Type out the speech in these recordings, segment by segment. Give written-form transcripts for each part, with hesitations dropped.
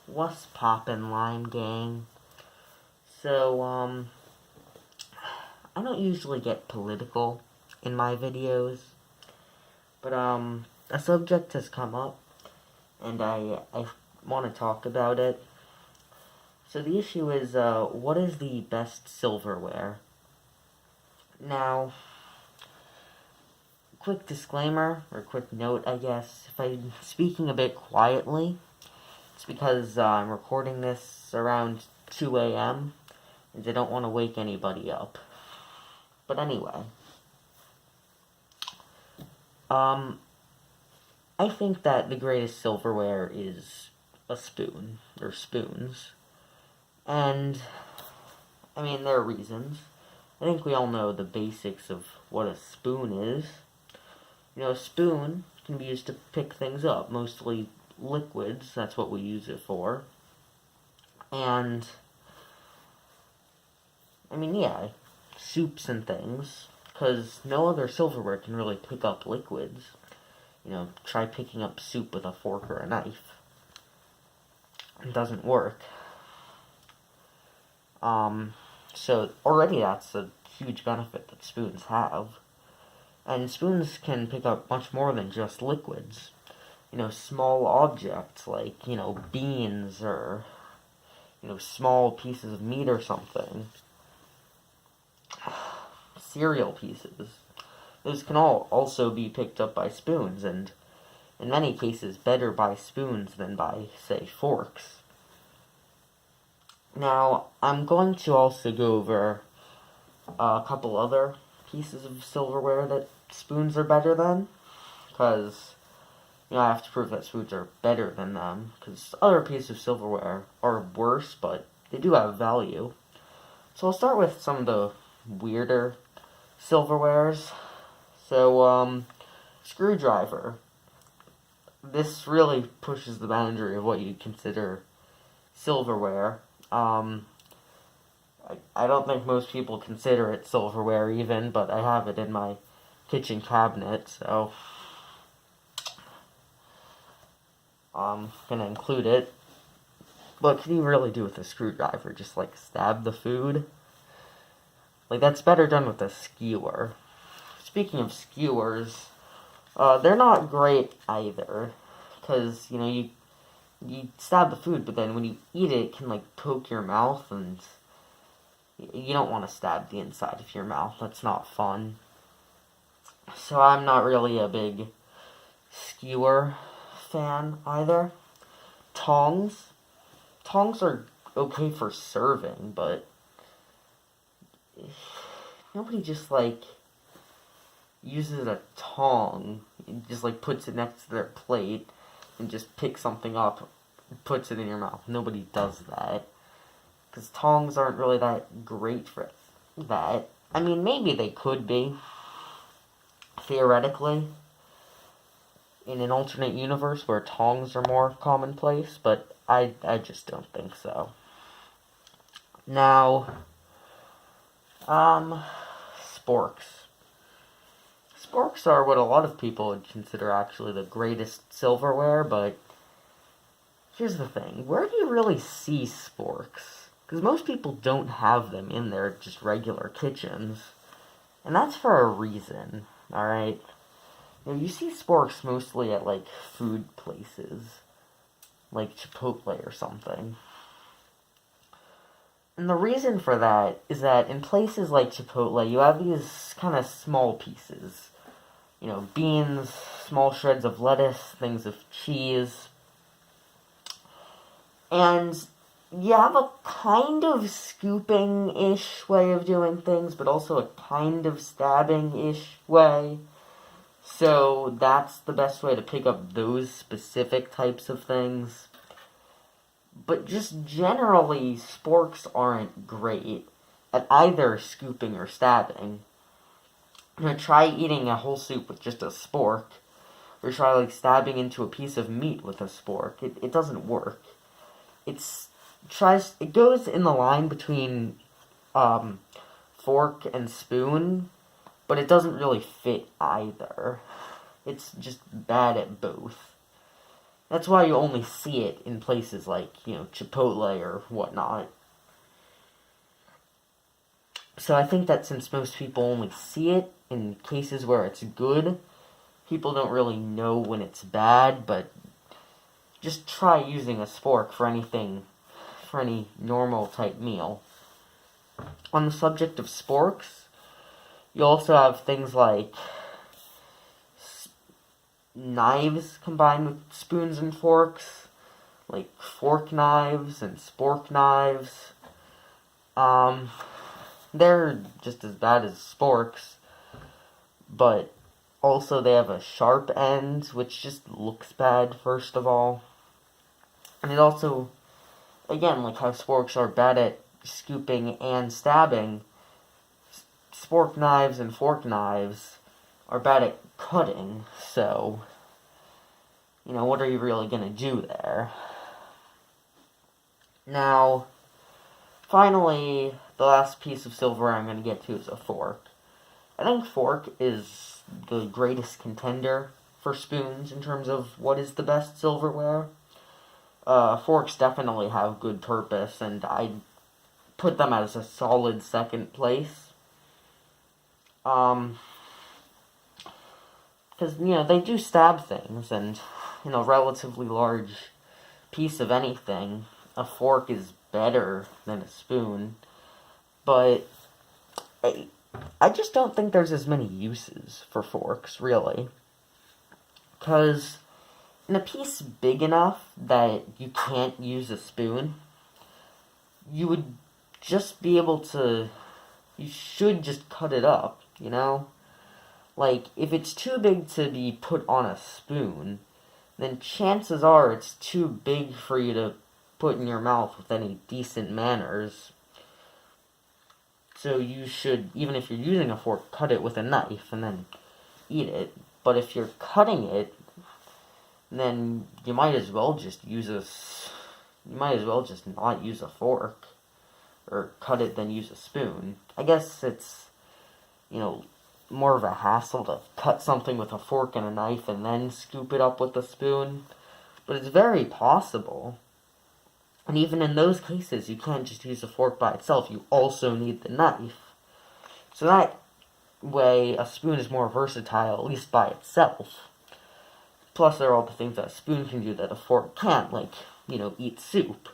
What's poppin', Lime Gang? So, I don't usually get political in my videos, but, a subject has come up, and I want to talk about it. So the issue is, what is the best silverware? Now, quick disclaimer, or quick note, I guess, if I'm speaking a bit quietly, it's because I'm recording this around 2 a.m., and I don't want to wake anybody up. But anyway, I think that the greatest silverware is a spoon, or spoons. And, I mean, there are reasons. I think we all know the basics of what a spoon is. You know, a spoon can be used to pick things up, mostly liquids, that's what we use it for. And, I mean, yeah, soups and things, because no other silverware can really pick up liquids. You know, try picking up soup with a fork or a knife. It doesn't work. So already that's a huge benefit that spoons have. And spoons can pick up much more than just liquids. You know, small objects like, you know, beans or, you know, small pieces of meat or something. Cereal pieces. Those can all also be picked up by spoons, and in many cases better by spoons than by, say, forks. Now, I'm going to also go over a couple other pieces of silverware that spoons are better than, because, you know, I have to prove that spoons are better than them, because other pieces of silverware are worse, but they do have value. So I'll start with some of the weirder silverwares. So, screwdriver. This really pushes the boundary of what you consider silverware. I don't think most people consider it silverware even, but I have it in my kitchen cabinet, so I'm gonna include it. What can you really do with a screwdriver? Just, like, stab the food? Like, that's better done with a skewer. Speaking of skewers, they're not great either, because, you know, you stab the food, but then when you eat it, it can, like, poke your mouth, and you don't want to stab the inside of your mouth. That's not fun. So I'm not really a big skewer fan either. Tongs. Tongs are okay for serving, but nobody just, like, uses a tong, just, like, puts it next to their plate and just picks something up and puts it in your mouth. Nobody does that. Because tongs aren't really that great for that. I mean, maybe they could be, theoretically, in an alternate universe where tongs are more commonplace, but I just don't think so. Now, sporks. Sporks are what a lot of people would consider actually the greatest silverware, but here's the thing. Where do you really see sporks? Because most people don't have them in their just regular kitchens. And that's for a reason, alright? You know, you see sporks mostly at, like, food places. Like Chipotle or something. And the reason for that is that in places like Chipotle, you have these kind of small pieces. You know, beans, small shreds of lettuce, things of cheese. And you have a kind of scooping-ish way of doing things, but also a kind of stabbing-ish way. So that's the best way to pick up those specific types of things. But just generally, sporks aren't great at either scooping or stabbing. You know, try eating a whole soup with just a spork, or try, like, stabbing into a piece of meat with a spork. It doesn't work. It goes in the line between fork and spoon, but it doesn't really fit either. It's just bad at both. That's why you only see it in places like, Chipotle or whatnot. So I think that since most people only see it in cases where it's good, people don't really know when it's bad, but just try using a spork for any normal type meal. On the subject of sporks, you also have things like knives combined with spoons and forks, like fork knives and spork knives. They're just as bad as sporks, but also they have a sharp end, which just looks bad, first of all. And it also, again, like how sporks are bad at scooping and stabbing, spork knives and fork knives are bad at cutting, so, what are you really gonna do there? Now, finally, the last piece of silverware I'm gonna get to is a fork. I think fork is the greatest contender for spoons in terms of what is the best silverware. Forks definitely have good purpose, and I'd put them as a solid second place. Because, they do stab things, and, relatively large piece of anything, a fork is better than a spoon, but I just don't think there's as many uses for forks, really. Because in a piece big enough that you can't use a spoon, you would just be able to, you should just cut it up, Like, if it's too big to be put on a spoon, then chances are it's too big for you to put in your mouth with any decent manners. So you should, even if you're using a fork, cut it with a knife and then eat it. But if you're cutting it, then you might as well just not use a fork. Or cut it then use a spoon. I guess it's, more of a hassle to cut something with a fork and a knife and then scoop it up with a spoon. But it's very possible. And even in those cases, you can't just use a fork by itself. You also need the knife. So that way, a spoon is more versatile, at least by itself. Plus, there are all the things that a spoon can do that a fork can't, like, eat soup.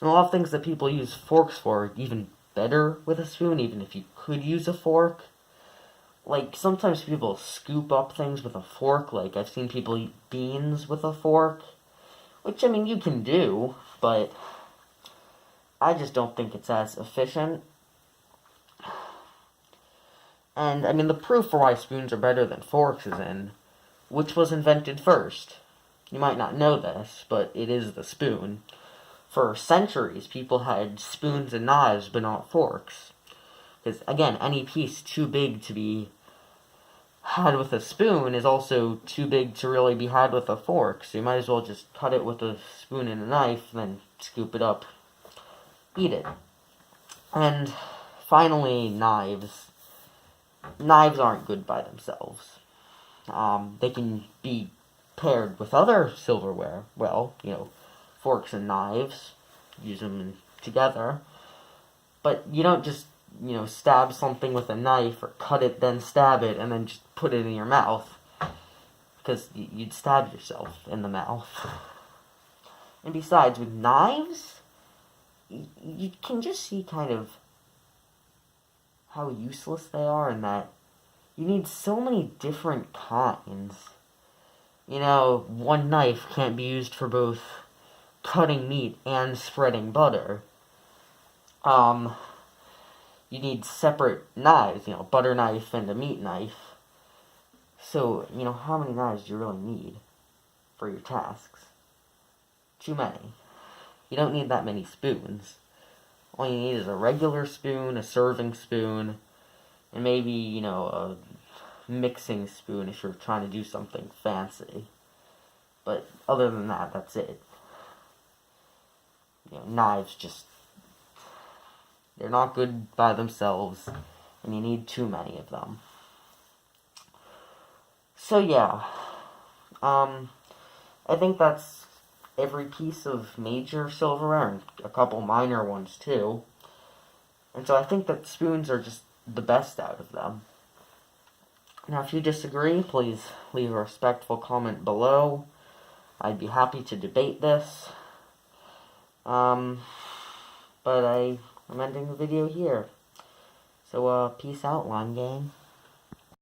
And a lot of things that people use forks for are even better with a spoon, even if you could use a fork. Like, sometimes people scoop up things with a fork, like, I've seen people eat beans with a fork. Which, you can do, but I just don't think it's as efficient. And, the proof for why spoons are better than forks is in which was invented first. You might not know this, but it is the spoon. For centuries, people had spoons and knives, but not forks. Because, again, any piece too big to be had with a spoon is also too big to really be had with a fork, so you might as well just cut it with a spoon and a knife, then scoop it up, eat it. And finally, knives. Knives aren't good by themselves. They can be paired with other silverware, forks and knives, use them together, but you don't just stab something with a knife or cut it, then stab it, and then just put it in your mouth. Because you'd stab yourself in the mouth. And besides, with knives, you can just see kind of how useless they are in that you need so many different kinds. One knife can't be used for both cutting meat and spreading butter. You need separate knives, butter knife and a meat knife. So, how many knives do you really need for your tasks? Too many. You don't need that many spoons. All you need is a regular spoon, a serving spoon, and maybe, a mixing spoon if you're trying to do something fancy. But other than that, that's it. Knives just, they're not good by themselves, and you need too many of them. So yeah, I think that's every piece of major silverware and a couple minor ones too. And so I think that spoons are just the best out of them. Now, if you disagree, please leave a respectful comment below. I'd be happy to debate this. But I'm ending the video here. So, peace out, Line Gang.